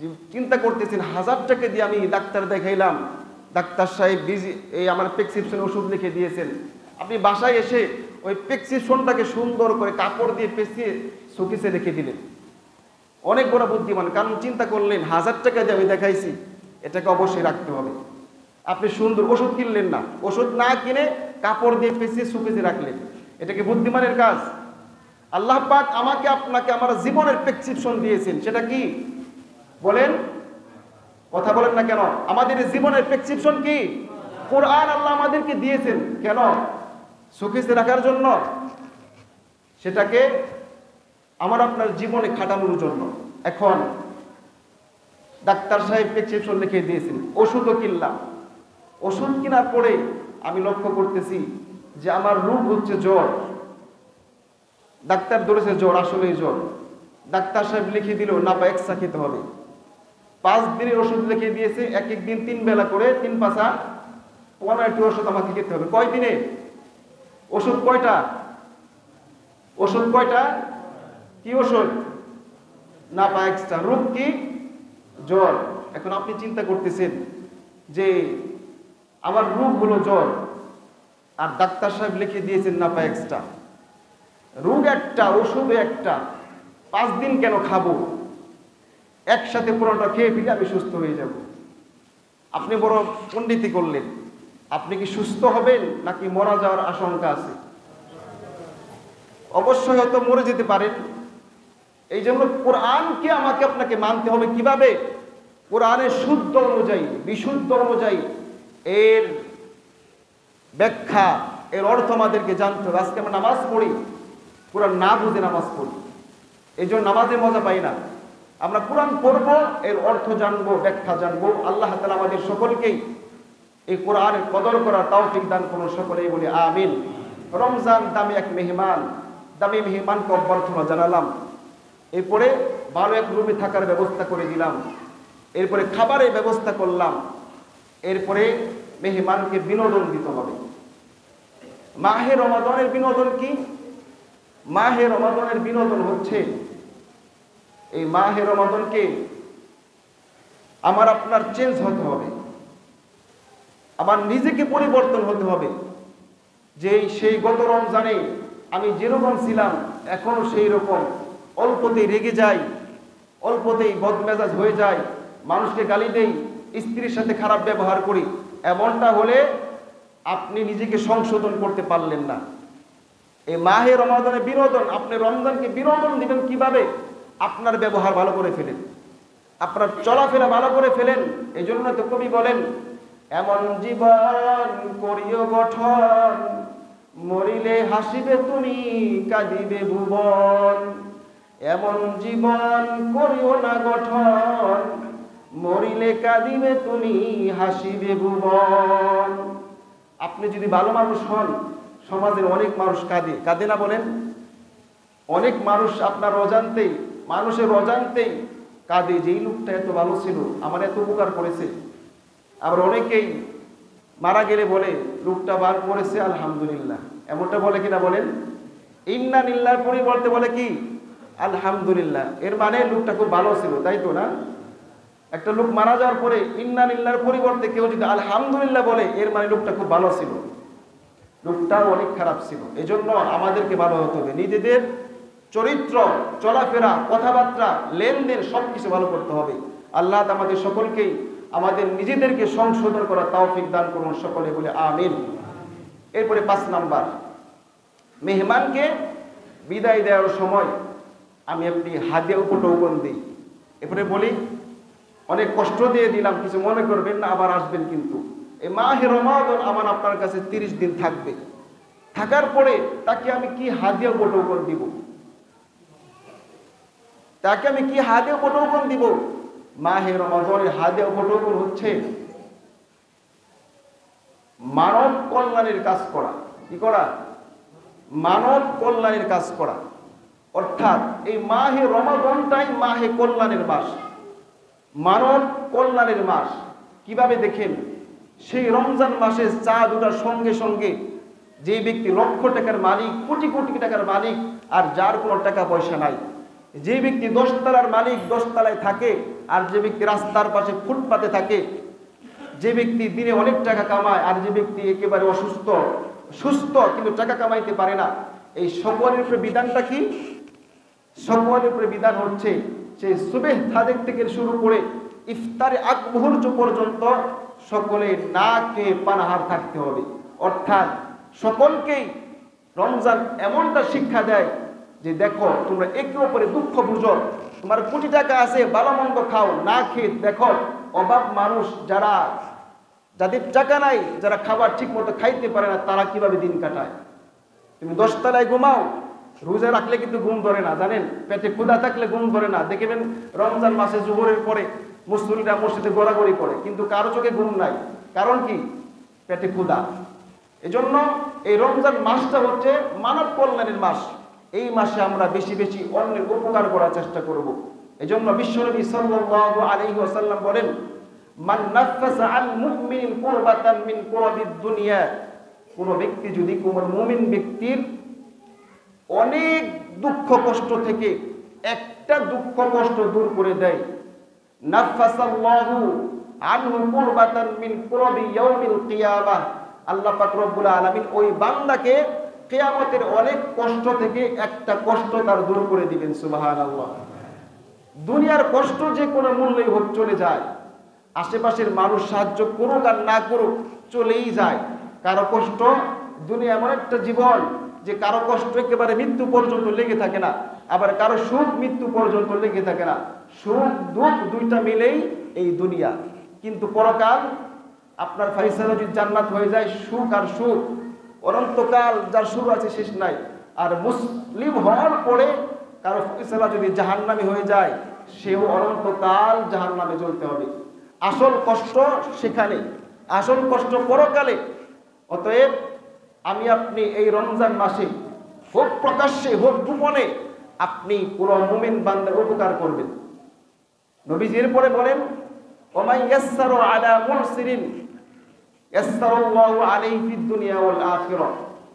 S1: যে চিন্তা করতেছেন 1000 টাকা দিয়ে আমি ডাক্তার দেখাইলাম, ডাক্তার সাহেব এই আমার প্রেসক্রিপশন ওষুধ লিখে দিয়েছেন, আপনি বাসায় এসে ওই প্রেসক্রিপশনটাকে সুন্দর করে কাপড় দিয়ে পেঁচিয়ে শোকেসে রেখে দিলেন। অনেক বড় বুদ্ধিমান, কারণ চিন্তা করলেন 1000 টাকা দিয়ে আমি দেখাইছি, এটাকে অবশ্যই রাখতে হবে। আপনি সুন্দর ওষুধ কিনলেন না, ওষুধ না কিনে কাপড় দিয়ে পেঁচিয়ে শোকেসে রাখলেন, এটা কি বুদ্ধিমানের কাজ? আল্লাহ পাক আমাকে আপনাকে আমার জীবনের প্রেসক্রিপশন দিয়েছেন, সেটা কি বলেন? কথা বলেন না কেন? আমাদের জীবনের প্রেসক্রিপশন কি? কোরআন আল্লাহ আমাদেরকে দিয়েছেন। কেন? শোকেসে রাখার জন্য? সেটাকে আমার আপনার জীবনে খাটানোর জন্য। এখন ডাক্তার সাহেব প্রেসক্রিপশন লিখে দিয়েছেন, ওষুধও কিনলাম, ওষুধ কেনার পরে আমি লক্ষ্য করতেছি যে আমার রোগ হচ্ছে জ্বর, ডাক্তার ধরেছে জ্বর, আসলেই জ্বর, ডাক্তার সাহেব লিখে দিল নাপা-এক্সা খেতে হবে। 5 দিনের ওষুধ লিখে দিয়েছে, এক এক দিন 3 বেলা করে 3 পাশা 15টি ওষুধ আমাকে খেতে হবে। কয় দিনে? ওষুধ কয়টা? ওষুধ কয়টা? কি ওষুধ? নাপা-এক্সা। রোগ কি? জ্বর। এখন আপনি চিন্তা করতেছেন যে আমার রোগ হলো জ্বর, আর ডাক্তার সাহেব লিখে দিয়েছেন নাপা-এক্সা। রোগ একটা, ওষুধ একটা, 5 দিন কেন খাবো? একসাথে পুরোটা খেয়ে ফেলে আমি সুস্থ হয়ে যাব। আপনি বড় পণ্ডিতি করলেন, আপনি কি সুস্থ হবেন নাকি মারা যাওয়ার আশঙ্কা আছে? অবশ্যই হয়তো মরে যেতে পারেন। এই জন্য কোরআনকে আমাকে আপনাকে মানতে হবে। কিভাবে? কোরআনের শুদ্ধ অনুযায়ী, বিশুদ্ধ অনুযায়ী এর ব্যাখ্যা, এর অর্থ আমাদেরকে জানতে হবে। আজকে আমরা নামাজ পড়ি, কোরআন না বুঝে নামাজ পড়ি, এই জন্য নামাজে মজা পাই না। আমরা কোরআন পড়ব, এর অর্থ জানবো, ব্যাখ্যা জানবো। আল্লাহ তাআলা আমাদের সকলকেই এই কোরআনের কদর করার তৌফিক দান করুন, সকলেই বলি আমিন। রমজান দামি এক মেহমান, দামি মেহমানকে অভ্যর্থনা জানালাম, এরপরে ভালো এক রুমে থাকার ব্যবস্থা করে দিলাম, এরপরে খাবারের ব্যবস্থা করলাম, এরপরে মেহমানকে বিনোদন দিতে হবে। মাহে রমাদানের বিনোদন কি? মাহে রমাদানের বিনোদন হচ্ছে এই মাহে রমাদানকে আমার আপনার চেঞ্জ হতে হবে, আমার নিজেকে পরিবর্তন হতে হবে। যে সেই গত রমজানে আমি যেরকম ছিলাম এখনো সেই রকম, অল্পতেই রেগে যাই, অল্পতেই বদমেজাজ হয়ে যায়, মানুষকে গালি দেই, স্ত্রীর সাথে খারাপ ব্যবহার করি, এমনটা হলে আপনি নিজেকে সংশোধন করতে পারলেন না। এই মাহে রমাদানে বিনোদন, আপনি রমজানকে বিনোদন দিবেন কিভাবে? আপনার ব্যবহার ভালো করে ফেলেন, আপনার চলাফেরা ভালো করে ফেলেন। এই জন্য তো কবি বলেন, এমন জীবন করিও গঠন মরিলে হাসিবে তুমি কাঁদিবে ভুবন, এমন জীবন করিও না গঠন, মরিলে কাঁদিবে তুমি হাসিবে ভুবন। আপনি যদি ভালো মানুষ হন, সমাজের অনেক মানুষ কাঁদে, কাঁদে না বলেন? অনেক মানুষ আপনার অজান্তেই, মানুষের অজান্তেই কাঁদে যে এই লোকটা এত ভালো ছিল, আমার এত উপকার করেছে। আবার অনেকেই মারা গেলে বলে লোকটা বার করেছে আলহামদুলিল্লাহ, এমনটা বলে কিনা বলেন? ইন্না লিল্লাহর পরিবর্তে বলে কি আলহামদুলিল্লাহ। এর মানে লোকটা খুব ভালো ছিল, তাই তো না? একটা লোক মারা যাওয়ার পরে ইন্না লিল্লাহর পরিবর্তে কেউ যদি আলহামদুলিল্লাহ বলে, এর মানে লোকটা খুব ভালো ছিল, লোকটাও অনেক খারাপ ছিল। এজন্য আমাদেরকে ভালো হতে হবে, নিজেদের চরিত্র, চলাফেরা, কথাবার্তা, লেনদেন সবকিছু ভালো করতে হবে। আল্লাহ আমাদের সকলকেই আমাদের নিজেদেরকে সংশোধন করা তৌফিক দান করুন, সকলে বলে আমিন। এরপরে 5 নাম্বার, মেহমানকে বিদায় দেওয়ার সময় আমি আপনি হাদিয়া উপটোকন দিই। এরপরে বলি, অনেক কষ্ট দিয়ে দিলাম, কিছু মনে করবেন না, আবার আসবেন। কিন্তু এই মাহে রমাদান আমার আপনার কাছে 30 দিন থাকবে, থাকার পরে তাকে আমি কি হাদিয়া উপটোকন দিব? তাকে আমি কি হাদিয়া উপটোকন দিব? মাহে রমাদানের হাদিয়া উপটোকন হচ্ছে মানব কল্যাণের কাজ করা। কি করা? মানব কল্যাণের কাজ করা। অর্থাৎ এই মাহে রমাদানটাই মাহে কল্যাণের মাস, মানব কল্যাণের মাস। কিভাবে দেখেন, সেই রমজান মাসে চাঁদ ওঠার সঙ্গে সঙ্গে যে ব্যক্তি লক্ষ টাকার মালিক, কোটি কোটি টাকার মালিক, আর যার কোনো টাকা পয়সা নাই, যে ব্যক্তি 10 তলার মালিক 10 তলায় থাকে, আর যে ব্যক্তি রাস্তার পাশে ফুটপাতে থাকে, যে ব্যক্তি দিনে অনেক টাকা কামায়, আর যে ব্যক্তি একেবারে অসুস্থ, সুস্থ কিন্তু টাকা কামাইতে পারে না, এই সকলের উপরে বিধানটা কি? সকলের উপরে বিধান হচ্ছে সেই সুবেহ তাদের থেকে শুরু করে ইফতারে আগ মুহূর্ত পর্যন্ত সকলে না খেয়ে পানাহার থাকতে হবে। অর্থাৎ সকলকেই রমজান এমনটা শিক্ষা দেয় যে দেখো, তোমরা একে অপরে দুঃখ বুঝো, তোমার কোটি টাকা আছে, ভালো মন্দ খাও, না খেয়ে দেখো অভাব মানুষ, যারা যাদের টাকা নাই, যারা খাবার ঠিক মতো খাইতে পারে না, তারা কিভাবে দিন কাটায়। তুমি 10 তলায় ঘুমাও, রোজা রাখলে কিন্তু ঘুম ধরে না, জানেন? পেটে ক্ষুধা থাকলে ঘুম ধরে না। দেখবেন রমজান মাসে জোহরের পরে মুসল্লিরা মসজিদে গড়াগড়ি করে, কিন্তু কারো চোখে ঘুম নাই। কারণ কি? পেটে ক্ষুধা। এজন্য এই রমজান মাসটা হচ্ছে মানব কল্যাণের মাস। এই মাসে আমরা বেশি বেশি অন্যের উপকার করার চেষ্টা করব। এজন্য বিশ্বনবী সাল্লাল্লাহু আলাইহি ওয়াসাল্লাম বলেন, মান নাফাসা আল মুমিনিন কুরবাতান মিন কুরাবিদ দুনিয়া, কোন ব্যক্তি যদি কোন মুমিন ব্যক্তির অনেক দুঃখ কষ্ট থেকে একটা দুঃখ কষ্ট দূর করে দেয়, নাফাসাল্লাহু আনহু কুরবাতান মিন কুরাবি ইয়াউমিল কিয়ামাহ, আল্লাহ পাক রব্বুল আলামিন ওই বান্দাকে কিয়ামতের অনেক কষ্ট থেকে একটা কষ্ট তার দূর করে দিবেন। সুবহানাল্লাহ। দুনিয়ার কষ্ট যে কোনো মূল্যেই হোক চলে যায়, আশেপাশের মানুষ সাহায্য করুক আর না করুক চলেই যায়। কারো কষ্ট, দুনিয়া এমন একটা জীবন যে কারো কষ্ট একেবারে মৃত্যু পর্যন্ত লেগে থাকে না, আবার কারো সুখ মৃত্যু পর্যন্ত লেগে থাকে না। সুখ দুঃখ দুইটা মিলেই এই দুনিয়া। কিন্তু পরকাল আপনার ফাইসালা যদি জান্নাত হয়ে যায়, সুখ আর সুখ অনন্তকাল, যার শুরু আছে শেষ নাই। আর মুসলিম হওয়ার পরে কারো ফাইসালা যদি জাহান্নামী হয়ে যায়, সেও অনন্তকাল জাহান্নামে জ্বলতে হবে। আসল কষ্ট সেখানে, আসল কষ্ট পরকালে। অতএব আমি আপনি এই রমজান মাসে হোক প্রকাশ্যে হোক গোপনে আপনি পুরো মুমিন বান্দার উপকার করবেন। নবীজি এরপরে বলেন, ওমাই ইয়াসসারু আলা মুহসিরিন ইয়াসসারুল্লাহু আলাইহি ফিদ দুনিয়া ওয়াল আখিরাহ,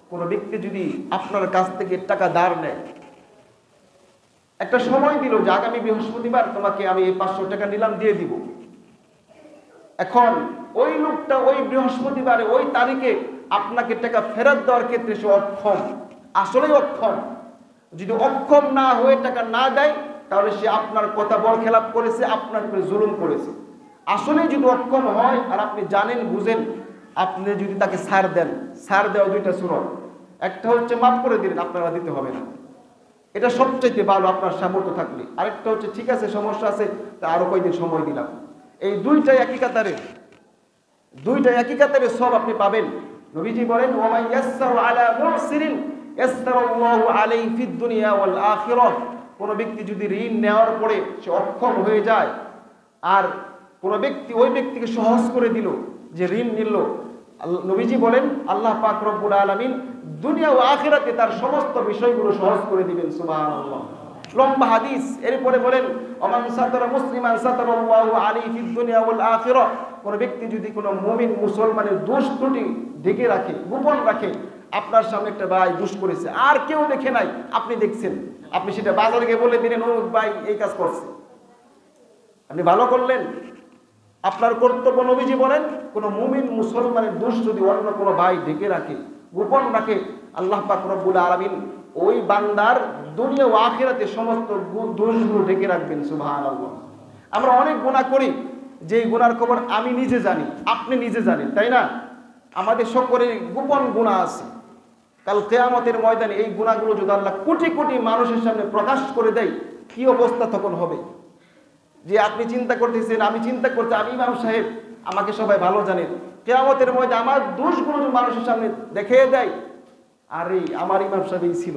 S1: কোন ব্যক্তি যদি আপনার কাছ থেকে টাকা ধার নেয়, একটা সময় দিল যে আগামী বৃহস্পতিবার তোমাকে আমি এই 500 টাকা নিলাম, দিয়ে দিব। এখন ওই লোকটা ওই বৃহস্পতিবারে ওই তারিখে আপনাকে টাকা ফেরত দেওয়ার ক্ষেত্রে সে অক্ষম, আসলেই অক্ষম। যদি অক্ষম না হয়ে টাকা না দেয়, তাহলে সে আপনার কথা বরখেলাপ করেছে, আপনার উপরে জুলুম করেছে। আসলে যদি অক্ষম হয় আর আপনি জানেন বুঝেন, আপনি যদি তাকে ছাড় দেন, ছাড় দেওয়া দুইটা সুরত। একটা হচ্ছে মাফ করে দিলেন, আপনারা দিতে হবে না, এটা সবচাইতে ভালো আপনার সামর্থ্য থাকলে। আরেকটা হচ্ছে ঠিক আছে সমস্যা আছে, তা আরো কয়েকদিন সময় দিলাম। এই দুইটাই একই কাতারে, দুইটাই একই কাতারে সব আপনি পাবেন। নবীজি বলেন ওয়া মান ইয়াসসারু আলা মুহসিনিন ইয়াসসারাল্লাহু আলাইহি ফিদ দুনিয়া ওয়াল আখিরাহ। কোন ব্যক্তি যদি ঋণ নেওয়ার পরে সে অক্ষম হয়ে যায় আর কোন ব্যক্তি ওই ব্যক্তিকে সহজ করে দিল যে ঋণ নিল, নবীজি বলেন আল্লাহ পাক রব্বুল আলামিন দুনিয়া ও আখিরাতে তার সমস্ত বিষয়গুলো সহজ করে দিবেন। সুবহানাল্লাহ। লম্বা হাদিস। এরপরে বলেন ওমান সাতারা মুসলিমান সাতারাল্লাহু আলাইহি ফিদ দুনিয়া ওয়াল আখিরাহ। কোন ব্যক্তি যদি কোনো মুমিন মুসলমানের দোষ ত্রুটি ঢেকে রাখে, গোপন রাখে, আপনার সামনে একটা ভাই দোষ করেছে আর কেউ দেখে নাই, আপনি দেখছেন, আপনি সেটা বাজারে গিয়ে বলে দিলেন ও ভাই এই কাজ করছে, আপনি ভালো করলেন, আপনার কর্তব্য। নবীজি বলেন কোন মুমিন মুসলমানের দোষ যদি অন্য কোনো ভাই ঢেকে রাখে, গোপন রাখে, আল্লাহ পাক রব্বুল আলামিন ওই বান্দার দুনিয়া ও আখিরাতে সমস্ত দোষগুলো ঢেকে রাখবেন। সুবহানাল্লাহ। আমরা অনেক গুনাহ করি, যেই গুনার খবর আমি নিজে জানি, আপনি নিজে জানেন, তাই না? আমাদের সকলের গোপন গুনাহ আছে। কাল কিয়ামতের ময়দানে এই গুনাহগুলো যদি আল্লাহ কোটি কোটি মানুষের সামনে প্রকাশ করে দেয়, কি অবস্থা তখন হবে? যে আপনি চিন্তা করতেছেন, আমি চিন্তা করতে, আমি ইমাম সাহেব, আমাকে সবাই ভালো জানেন, কিয়ামতের ময়দানে আমার দোষগুলো যদি মানুষের সামনে দেখিয়ে দেয়, আরে আমার ইমাম সাহেব ছিল,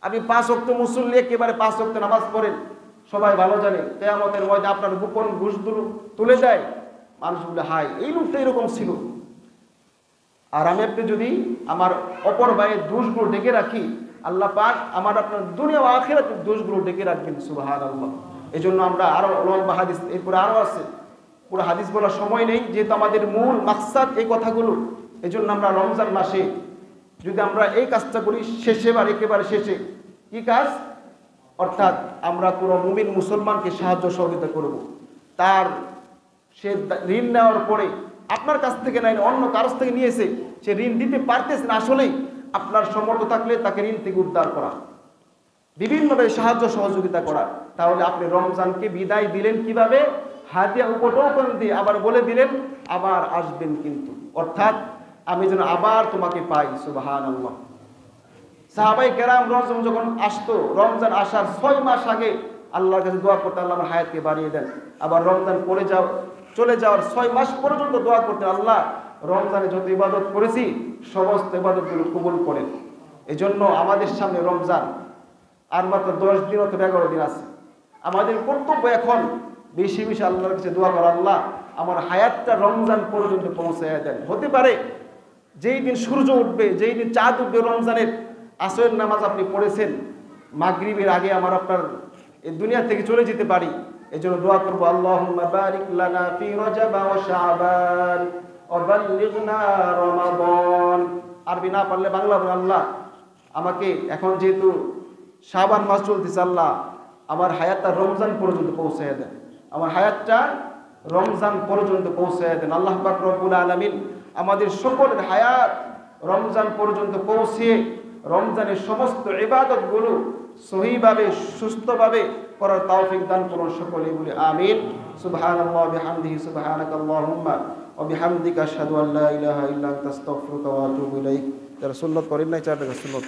S1: আমি 5 ওয়াক্ত মুসল্লি, একেবারে 5 ওয়াক্ত নামাজ পড়েন, সবাই ভালো জানে, কিয়ামতের ময়দানে আপনার গোপন দোষগুলো তুলে দেয়, মানুষ বলে হায় এই লোকটা এরকম ছিল। আর আমি আপনি যদি আমার অপর ভাইয়ের দোষগুলো ডেকে রাখি, আল্লাহ পাক আমার আপনার দুনিয়া ও আখিরাতের দোষগুলো ডেকে রাখবেন। সুবহানাল্লাহ। এই জন্য আমরা আরো লম্বা হাদিস এরপরে আরো আছে, পুরো হাদিস বলার সময় নেই, যেহেতু আমাদের মূল মাকসাদ এই কথাগুলো। এই জন্য আমরা রমজান মাসে যদি আমরা এই কাজটা করি, শেষে বা একেবারে শেষে কি কাজ, অর্থাৎ আমরা কোনো মুমিন মুসলমানকে সাহায্য সহযোগিতা করব। তার সে ঋণ নেওয়ার পরে আপনার কাছ থেকে নেয়, অন্য কারো থেকে নিয়েছে, সে ঋণ দিতে পারতেছে না, আসলেই আপনার সমর্থ থাকলে তাকে ঋণ থেকে উদ্ধার করা, বিভিন্নভাবে সাহায্য সহযোগিতা করা। তাহলে আপনি রমজানকে বিদায় দিলেন কিভাবে? হাদিয়া উপটোকন দিয়ে, আবার বলে দিলেন আবার আসবেন কিন্তু, অর্থাৎ আমি যেন আবার তোমাকে পাই। সুবহানাল্লাহ। সাহাবায়ে কেরাম রমজান যখন আসতো, রমজান আসার 6 মাস আগে আল্লাহর কাছে দোয়া করতে, আল্লাহ আমার হায়াতকে বাড়িয়ে দেন। আবার রমজান চলে যাওয়ার 6 মাস পর্যন্ত দোয়া করতে, আল্লাহ রমজানে যত ইবাদত করেছি সমস্ত ইবাদতগুলো কবুল করেন। এই জন্য আমাদের সামনে রমজান আর মাত্র 10 দিন অথবা 11 দিন আছে। আমাদের কর্তব্য এখন বেশি বেশি আল্লাহর কাছে দোয়া করা, আল্লাহ আমার হায়াতটা রমজান পর্যন্ত পৌঁছায় দেন। হতে পারে যেই দিন সূর্য উঠবে, যেই দিন চাঁদ উঠবে, রমজানের আসরের নামাজ আপনি পড়েছেন, মাগরিবের আগে আমার আপনার এই দুনিয়া থেকে চলে যেতে পারি। এই জন্য দোয়া করবো আল্লাহুম্মা বারিক লানা ফি রজব ওয়া শাবান ওয়া বাল্লিগনা রমাদান। আরবি না পারলে বাংলা বলে, আল্লাহ আমাকে এখন যেহেতু শাবান মাস চলতেছে, আল্লাহ আমার হায়াতটা রমজান পর্যন্ত পৌঁছায় দেন, আমার হায়াতটা রমজান পর্যন্ত পৌঁছায় দেন। আল্লাহ পাক রব্বুল আলামিন আমাদের সকলের হায়াত রমজান পর্যন্ত পৌঁছে রমজানের সমস্ত ইবাদতগুলো সহিভাবে সুস্থভাবে করার তৌফিক দান করুন সকলে বলি আমিন। সুবহানাল্লাহি ওয়া বিহামদিহি সুবহানাকাল্লাহুম্মা ওয়া বিহামদিকা আশহাদু আল্লা ইলাহা ইল্লা আনতা আস্তাগফিরুকা ওয়া আতুবু ইলাইক। যারা সুন্নাত করেন নাই, 4 টাকা সুন্নাত